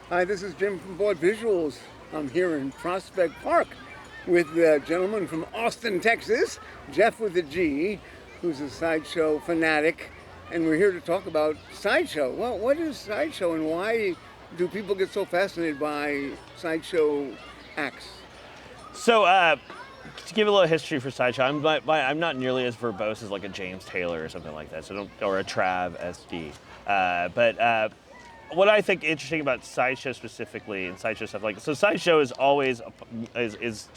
Hi, this is Jim from Vaudevisuals. I'm here in Prospect Park with a gentleman from Austin, Texas, Geoff with a G, who's a sideshow fanatic, and we're here to talk about sideshow. Well, what is sideshow and why do people get so fascinated by sideshow acts? So, to give a little history for sideshow, I'm not nearly as verbose as like a James Taylor or something like that, or a Trav SD. But what I think interesting about sideshow specifically and sideshow stuff sideshow is always is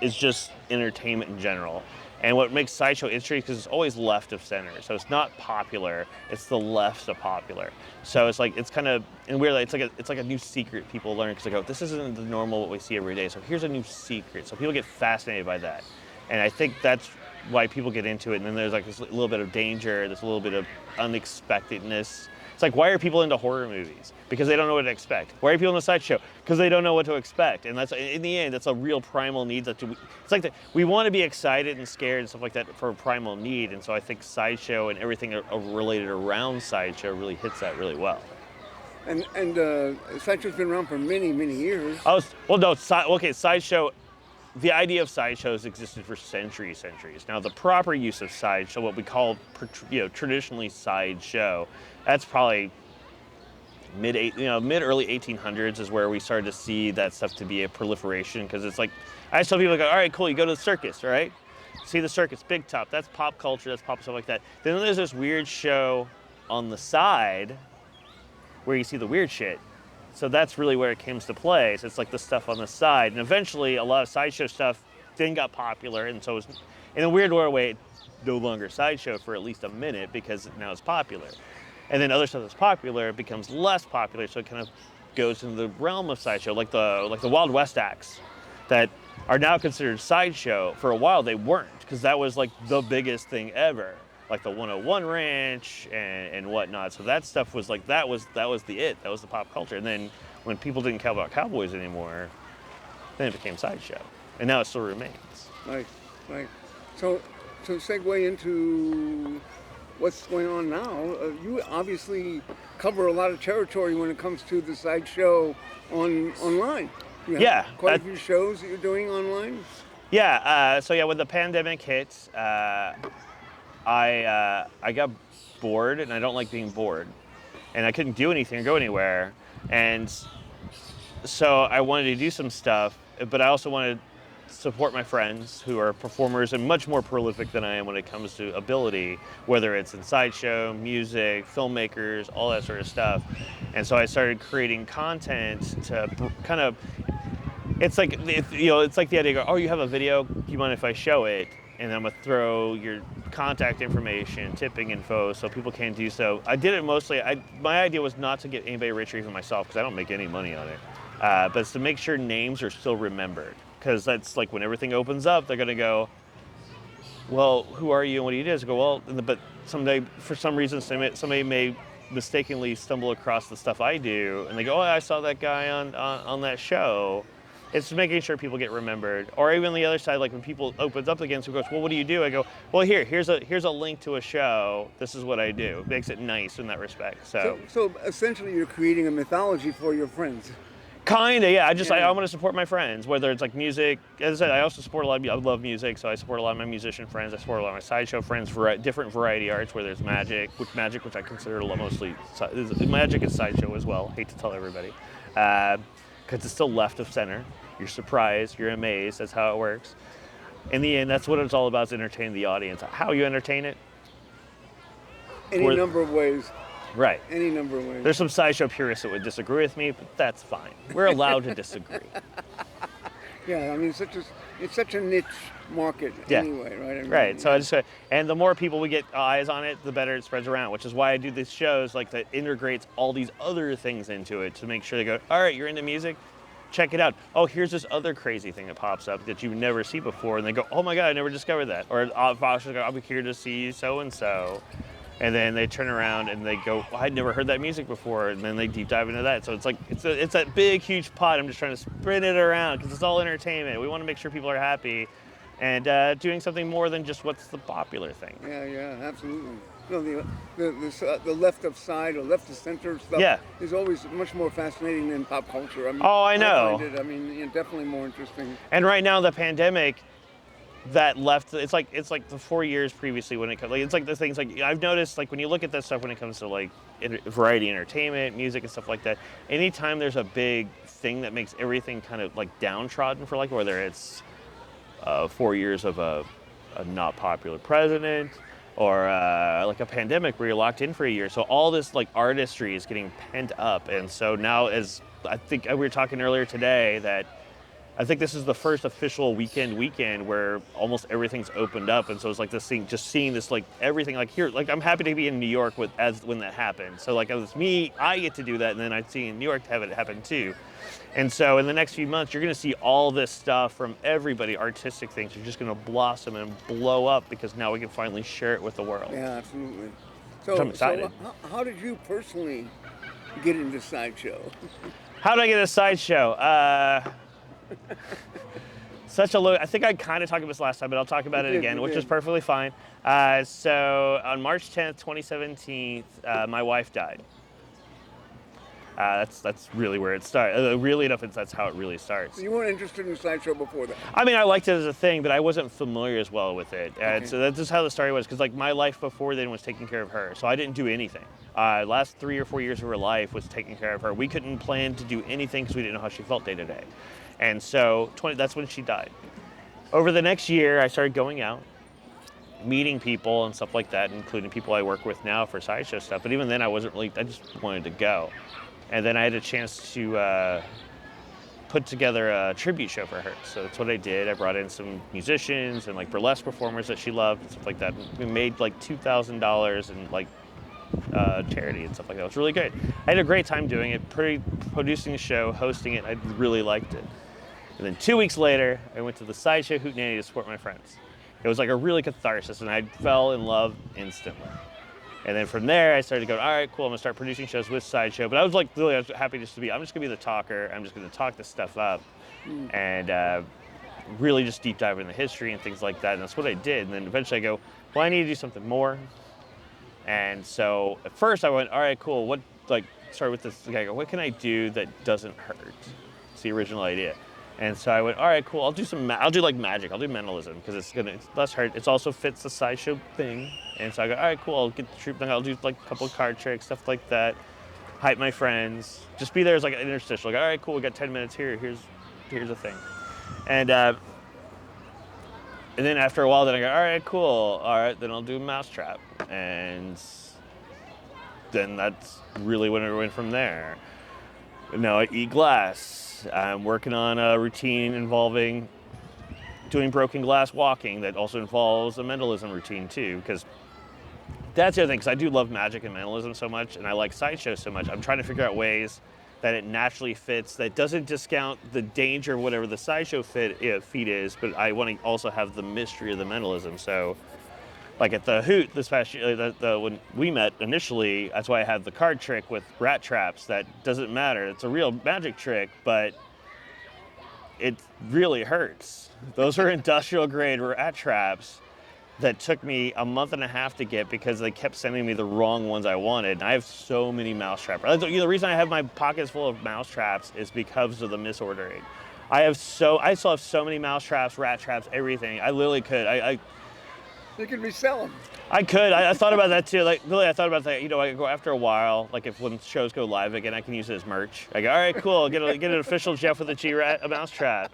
just entertainment in general. And what makes sideshow interesting is because it's always left of center. So it's not popular; it's the left of popular. So it's kind of and weird. It's like a new secret people learn because they go, this isn't the normal what we see every day. So here's a new secret. So people get fascinated by that, and I think that's why people get into it. And then there's like this little bit of danger, this little bit of unexpectedness. It's like, why are people into horror movies? Because they don't know what to expect. Why are people in the sideshow? Because they don't know what to expect. And that's, in the end, that's a real primal need. It's like we want to be excited and scared and stuff like that for a primal need. And so I think sideshow and everything related around sideshow really hits that really well. And sideshow's been around for many, many years. Sideshow. The idea of sideshows existed for centuries. Now, the proper use of sideshow, what we call traditionally sideshow, that's probably mid-early 1800s is where we started to see that stuff to be a proliferation. Because it's like, I just tell people, all right, cool, you go to the circus, all right? See the circus, big top, that's pop culture, that's pop stuff like that. Then there's this weird show on the side where you see the weird shit. So that's really where it comes to play. So it's like the stuff on the side. And eventually a lot of sideshow stuff then got popular. And so it was, in a weird way, no longer sideshow for at least a minute because now it's popular. And then other stuff that's popular becomes less popular. So it kind of goes into the realm of sideshow, like the Wild West acts that are now considered sideshow. For a while they weren't, because that was like the biggest thing ever. Like the 101 Ranch and whatnot. So that stuff was like, that was the pop culture. And then when people didn't care about cowboys anymore, then it became sideshow. And now it still remains. Right. So segue into what's going on now. You obviously cover a lot of territory when it comes to the sideshow online. You have quite a few shows that you're doing online? Yeah, when the pandemic hit, I got bored, and I don't like being bored, and I couldn't do anything or go anywhere, and so I wanted to do some stuff, but I also wanted to support my friends who are performers and much more prolific than I am when it comes to ability, whether it's in sideshow, music, filmmakers, all that sort of stuff. And so I started creating content to kind of, it's like the idea, oh, you have a video, do you mind if I show it? And I'm gonna throw your contact information, tipping info, so people can do so. I did it mostly, my idea was not to get anybody rich or even myself, because I don't make any money on it, but it's to make sure names are still remembered. Because that's like when everything opens up, they're gonna go, well, who are you and what do you do? I go, well, but someday, for some reason, somebody may mistakenly stumble across the stuff I do, and they go, oh, I saw that guy on that show. It's making sure people get remembered. Or even the other side, like when people opens up again, so goes, well, what do you do? I go, well, here's a link to a show. This is what I do. It makes it nice in that respect. So essentially you're creating a mythology for your friends. Kinda, yeah. I want to support my friends, whether it's like music. As I said, I also support a lot of, I love music, so I support a lot of my musician friends. I support a lot of my sideshow friends, different variety arts, whether it's magic, which I consider mostly, magic is sideshow as well. Hate to tell everybody. Because it's still left of center. You're surprised, you're amazed, that's how it works. In the end, that's what it's all about, is entertaining the audience. How you entertain it? Any number of ways. Right. Any number of ways. There's some sideshow purists that would disagree with me, but that's fine. We're allowed to disagree. Yeah, I mean, it's such a niche market anyway, right? I mean, right. So and the more people we get eyes on it, the better it spreads around, which is why I do these shows like that integrates all these other things into it to make sure they go, all right, you're into music, check it out. Oh, here's this other crazy thing that pops up that you've never seen before, and they go, oh my God, I never discovered that. Or I'll be here to see so and so. And then they turn around and they go, well, I'd never heard that music before, and then they deep dive into that. So it's like it's that big, huge pot. I'm just trying to spin it around because it's all entertainment. We want to make sure people are happy, and doing something more than just what's the popular thing. Yeah, absolutely. No, the left of side or left of center stuff Yeah. is always much more fascinating than pop culture. I mean, Oh, I know. find it, definitely more interesting. And right now, the pandemic, that left, it's like the 4 years previously when it comes, like, it's like the things, like, I've noticed, like, when you look at this stuff when it comes to, like, variety entertainment, music and stuff like that, anytime there's a big thing that makes everything kind of, like, downtrodden, for, like, whether it's 4 years of a not popular president, or like a pandemic where you're locked in for a year. So all this, like, artistry is getting pent up. And so now, as I think we were talking earlier today, that I think this is the first official weekend where almost everything's opened up. And so it's like this thing, just seeing this, like, everything, like, here, like, I'm happy to be in New York when that happened. So, like, as me, I get to do that, and then I'd see in New York to have it happen too. And so in the next few months, you're going to see all this stuff from everybody, artistic things are just going to blossom and blow up, because now we can finally share it with the world. Yeah, absolutely. I'm excited. So how did you personally get into Sideshow? How did I get a Sideshow? I think I kind of talked about this last time, but I'll talk about it again, which is perfectly fine. So on March 10th, 2017, my wife died. That's really where it starts. Really enough, that's how it really starts. You weren't interested in Sideshow before that? I mean, I liked it as a thing, but I wasn't familiar as well with it. And so that's just how the story was, because, like, my life before then was taking care of her. So I didn't do anything. Last 3 or 4 years of her life was taking care of her. We couldn't plan to do anything because we didn't know how she felt day to day. And so that's when she died. Over the next year, I started going out, meeting people and stuff like that, including people I work with now for Sideshow stuff. But even then, I just wanted to go. And then I had a chance to put together a tribute show for her. So that's what I did. I brought in some musicians and, like, burlesque performers that she loved and stuff like that. We made, like, $2,000 in, like, charity and stuff like that. It was really good. I had a great time doing it, producing the show, hosting it. I really liked it. And then 2 weeks later, I went to the Sideshow Hootenanny to support my friends. It was like a really catharsis, and I fell in love instantly. And then from there, I started to go, all right, cool, I'm gonna start producing shows with Sideshow. But I was happy I'm just gonna be the talker. I'm just gonna talk this stuff up and really just deep dive into the history and things like that. And that's what I did. And then eventually I go, well, I need to do something more. And so at first I went, all right, cool, start with this, I go, what can I do that doesn't hurt? It's the original idea. And so I went, all right, cool, I'll do like magic, I'll do mentalism, because it's less hard. It also fits the Sideshow thing. And so I go, all right, cool, I'll get the troupe, I'll do, like, a couple of card tricks, stuff like that, hype my friends, just be there as, like, an interstitial, like, all right, cool, we got 10 minutes here, here's a thing. And then after a while, then I go, all right, cool, all right, then I'll do a mousetrap. And then that's really when it went from there. Now I eat glass. I'm working on a routine involving doing broken glass walking that also involves a mentalism routine too, because that's the other thing, because I do love magic and mentalism so much, and I like Sideshow so much. I'm trying to figure out ways that it naturally fits, that doesn't discount the danger of whatever the Sideshow feat is, but I want to also have the mystery of the mentalism. So, like at the Hoot this past year, when we met initially, that's why I had the card trick with rat traps. That doesn't matter. It's a real magic trick, but it really hurts. Those are industrial grade rat traps that took me a month and a half to get because they kept sending me the wrong ones I wanted. And I have so many mouse traps. The reason I have my pockets full of mouse traps is because of the misordering. I still have so many mouse traps, rat traps, everything. I literally could. You could resell them. I could. I thought about that too. Like, really, I thought about that. You know, I could go after a while. Like, when shows go live again, I can use it as merch. I go, all right, cool. Get an official Geoff with a G-Rat, a mouse trap.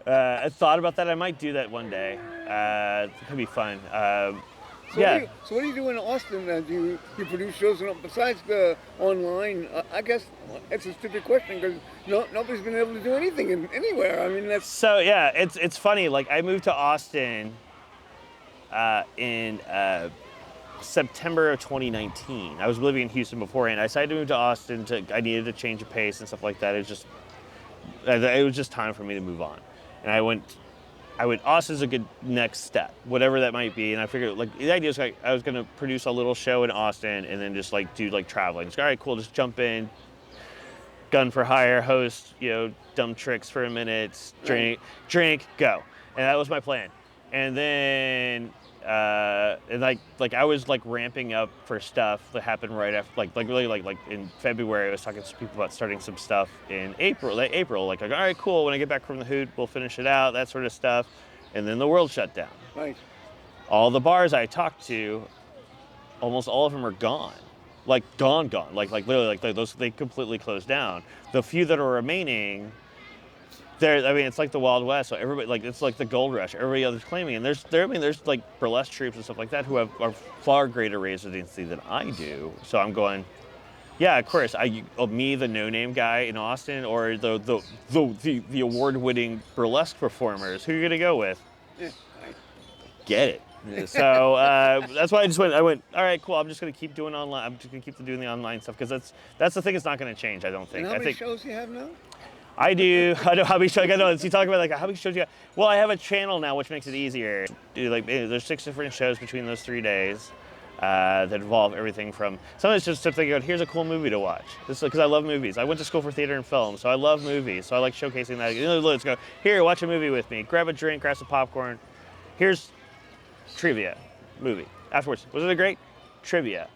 I thought about that. I might do that one day. It could be fun. Yeah. So what do you do in Austin? Do you produce shows besides the online? I guess it's a stupid question because nobody's been able to do anything anywhere. I mean, that's... So, yeah, it's funny. Like, I moved to Austin in September of 2019. I was living in Houston beforehand. I decided to move to Austin. I needed to change of pace and stuff like that. It was just time for me to move on. And I went, Austin's a good next step, whatever that might be. And I figured, like, the idea was like I was going to produce a little show in Austin and then just like do like traveling. It's all right, cool, just jump in, gun for hire, host, dumb tricks for a minute, drink, go. And that was my plan. And then, and like I was like ramping up for stuff that happened right after, like in February, I was talking to people about starting some stuff in April, like, all right, cool. When I get back from the Hoot, we'll finish it out, that sort of stuff. And then the world shut down. Right. All the bars I talked to, almost all of them are gone. Like gone. Like literally, like those, they completely closed down. The few that are remaining, it's like the Wild West. So everybody, like, it's like the gold rush. Everybody else is claiming, and there's like burlesque troops and stuff like that who have a far greater residency than I do. So I'm going, yeah, of course. Me, the no-name guy in Austin, or the award-winning burlesque performers. Who are you gonna go with? Yeah. Get it. So that's why I went, all right, cool. I'm just going to keep doing online. I'm just going to keep doing the online stuff because that's the thing that's not going to change, I don't think. And how many shows do you have now? I know how many shows. I know. You talk about like how many shows you have. Well, I have a channel now, which makes it easier. There's 6 different shows between those 3 days that involve everything from. Sometimes just thinking about, here's a cool movie to watch. This is because I love movies. I went to school for theater and film, so I love movies. So I like showcasing that. Let's go here, watch a movie with me. Grab a drink, grab some popcorn. Here's trivia movie afterwards. Wasn't it great? Trivia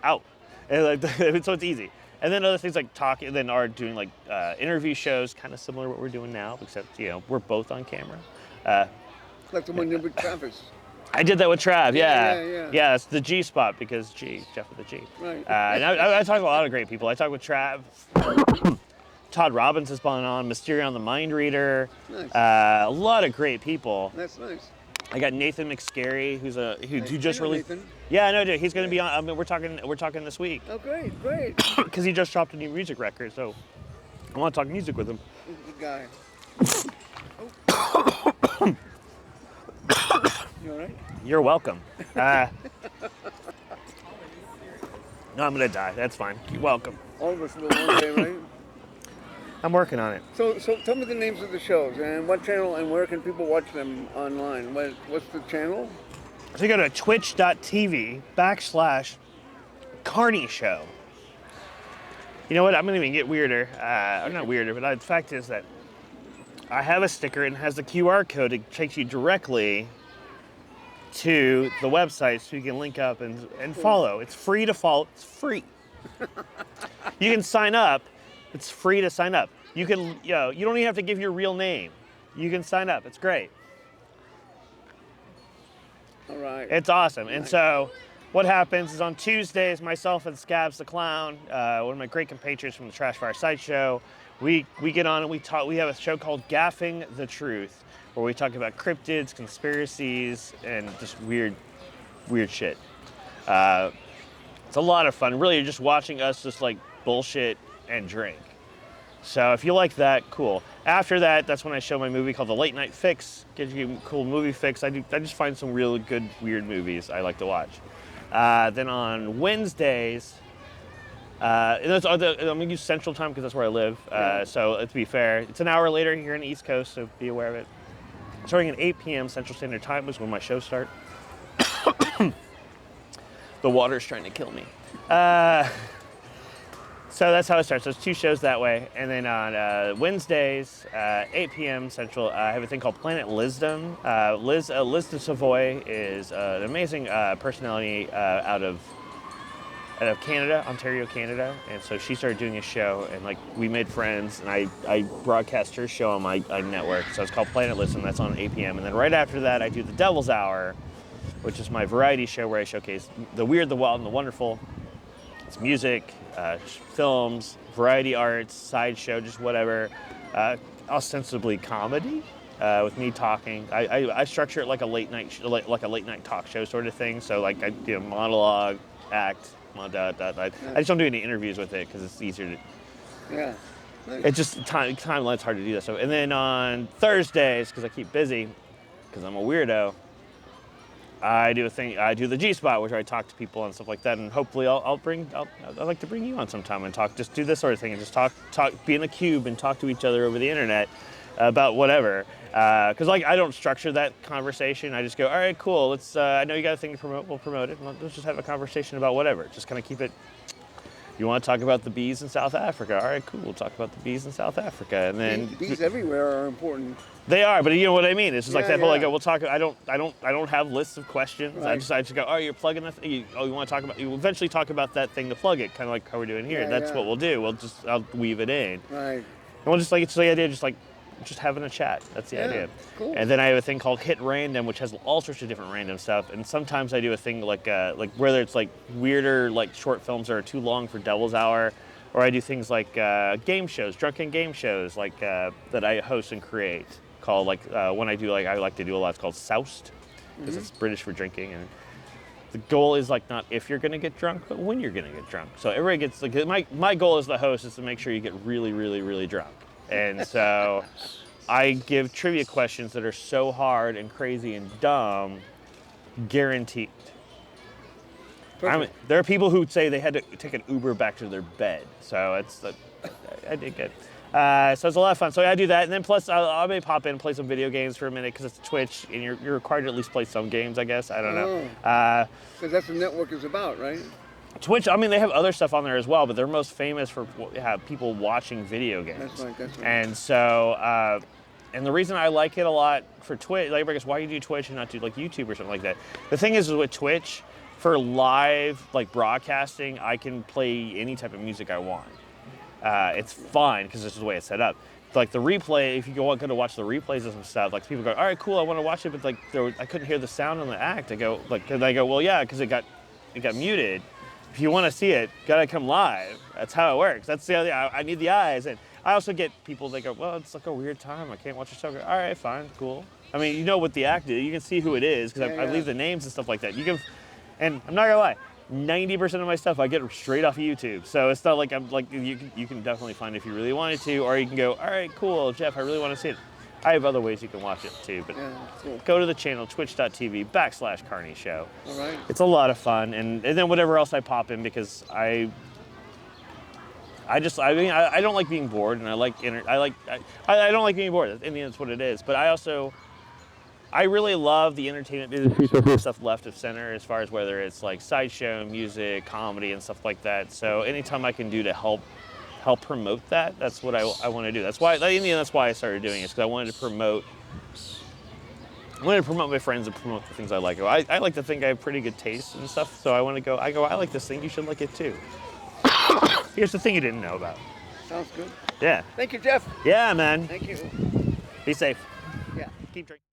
out. And like, so it's easy. And then other things like talking, then are doing like interview shows, kind of similar to what we're doing now, except we're both on camera. Like the one you did with Travis. I did that with Trav. Yeah. Yeah, it's the G spot because Geoff with the G. Right. And I talk to a lot of great people. I talk with Trav. Todd Robbins has been on, Mysterion the Mind Reader. Nice. A lot of great people. That's nice. I got Nathan McScary, who just released. Nathan. Yeah, I know, dude. He's going to be on. I mean, we're talking this week. Oh, great. Because he just dropped a new music record, so I want to talk music with him. Good guy. You all right? You're welcome. No, I'm going to die. That's fine. You're welcome. All of us will one day, right? I'm working on it. So tell me the names of the shows and what channel and where can people watch them online? What's the channel? So you go to twitch.tv/Carney Show. You know what? I'm going to even get weirder. Or not weirder, but the fact is that I have a sticker and it has the QR code. It takes you directly to the website so you can link up and follow. It's free to follow. It's free. You can sign up. It's free to sign up. You can, you don't even have to give your real name. You can sign up. It's great. All right. It's awesome. Nice. And so what happens is on Tuesdays, myself and Scabs the Clown, one of my great compatriots from the Trash Fire Sideshow, we get on and we talk. We have a show called Gaffing the Truth, where we talk about cryptids, conspiracies, and just weird shit. It's a lot of fun. Really, you're just watching us just like bullshit and drink. So if you like that, cool. After that, that's when I show my movie called The Late Night Fix. Gives you a cool movie fix. I just find some really good, weird movies I like to watch. Then on Wednesdays, I'm going to use Central Time because that's where I live. So to be fair, it's an hour later here on the East Coast, so be aware of it. Starting at 8 p.m. Central Standard Time is when my shows start. The water's trying to kill me. So that's how it starts. There's 2 shows that way. And then on Wednesdays, 8 p.m. Central, I have a thing called Planet Lisdom. Liz de Savoy is an amazing personality out of Canada, Ontario, Canada. And so she started doing a show, and like we made friends, and I broadcast her show on my network. So it's called Planet Lisdom. That's on 8 p.m. And then right after that, I do the Devil's Hour, which is my variety show where I showcase the weird, the wild, and the wonderful. It's music, films, variety arts, sideshow, just whatever. Ostensibly comedy, with me talking. I structure it like a late night talk show sort of thing. So like I do a monologue, act. I just don't do any interviews with it because it's easier to. Yeah. Nice. It's just timeline's hard to do that. So and then on Thursdays, because I keep busy, because I'm a weirdo. I do the G spot, which I talk to people and stuff like that, and hopefully I'd like to bring you on sometime and just do this sort of thing and just talk, be in a cube and talk to each other over the internet about whatever. Because like I don't structure that conversation. I just go, all right, cool. Let's. I know you got a thing to promote. We'll promote it. Let's just have a conversation about whatever. Just kind of keep it You want to talk about the bees in South Africa? All right, cool. We'll talk about the bees in South Africa, and then Bees everywhere are important. they are, but you know what I mean. It's just like that whole like, Yeah. we'll talk. I don't have lists of questions. Right. I just go, oh, you're plugging the thing. You want to talk about? You eventually talk about that thing to plug it, kind of like how we're doing here. Yeah, That's yeah. what we'll do. I'll weave it in, Right. and we'll just like it's the idea, just having a chat. That's the Yeah, idea. cool. And then I have a thing called Hit Random, which has all sorts of different random stuff. And sometimes I do a thing like whether it's like weirder like short films that are too long for Devil's Hour, or I do things like game shows, drunken game shows like that I host and create. Called like when I like to do a lot. It's called Soused, because it's British for drinking. And the goal is like not if you're gonna get drunk, but when you're gonna get drunk. So everybody gets like my goal as the host is to make sure you get really, really, really drunk. And so I give trivia questions that are so hard and crazy and dumb, guaranteed. There are people who say they had to take an Uber back to their bed. So I did good. So it's a lot of fun. So I do that, and then plus I may pop in and play some video games for a minute because it's Twitch, and you're required to at least play some games, I guess. I don't know. Because that's what the network is about, right? Twitch, I mean, they have other stuff on there as well, but they're most famous for people watching video games. That's right. And so, and the reason I like it a lot for Twitch, like everybody goes, why do you do Twitch and not do like YouTube or something like that? The thing is with Twitch, for live like broadcasting, I can play any type of music I want. It's fine because this is the way it's set up. Like the replay, if you go to watch the replays of some stuff, like people go, all right, cool, I want to watch it, but like I couldn't hear the sound on the act. I go, well, yeah, because it got muted. If you want to see it, gotta come live. That's how it works. That's the other. I need the eyes, and I also get people. They go, well, it's like a weird time. I can't watch the show. I go, all right, fine, cool. I mean, you know what the act is. You can see who it is because I leave the names and stuff like that. You can, and I'm not gonna lie. 90% of my stuff I get straight off of YouTube, so it's not like I'm like you can definitely find it if you really wanted to, or you can go, all right, cool, Geoff, I really want to see it. I have other ways you can watch it too, but cool. Go to the channel twitch.tv/Carney Show. All right. It's a lot of fun, and then whatever else I pop in because I don't like being bored, and I don't like being bored. In the end, that's what it is. But I really love the entertainment business stuff left of center as far as whether it's like sideshow, music, comedy, and stuff like that. So anytime I can do to help promote that, that's what I want to do. That's why in the end, that's why I started doing it, because I wanted to promote my friends and promote the things I like. I like to think I have pretty good taste and stuff, so I like this thing, you should like it too. Here's the thing you didn't know about. Sounds good. Yeah. Thank you, Geoff. Yeah, man. Thank you. Be safe. Yeah. Keep drinking.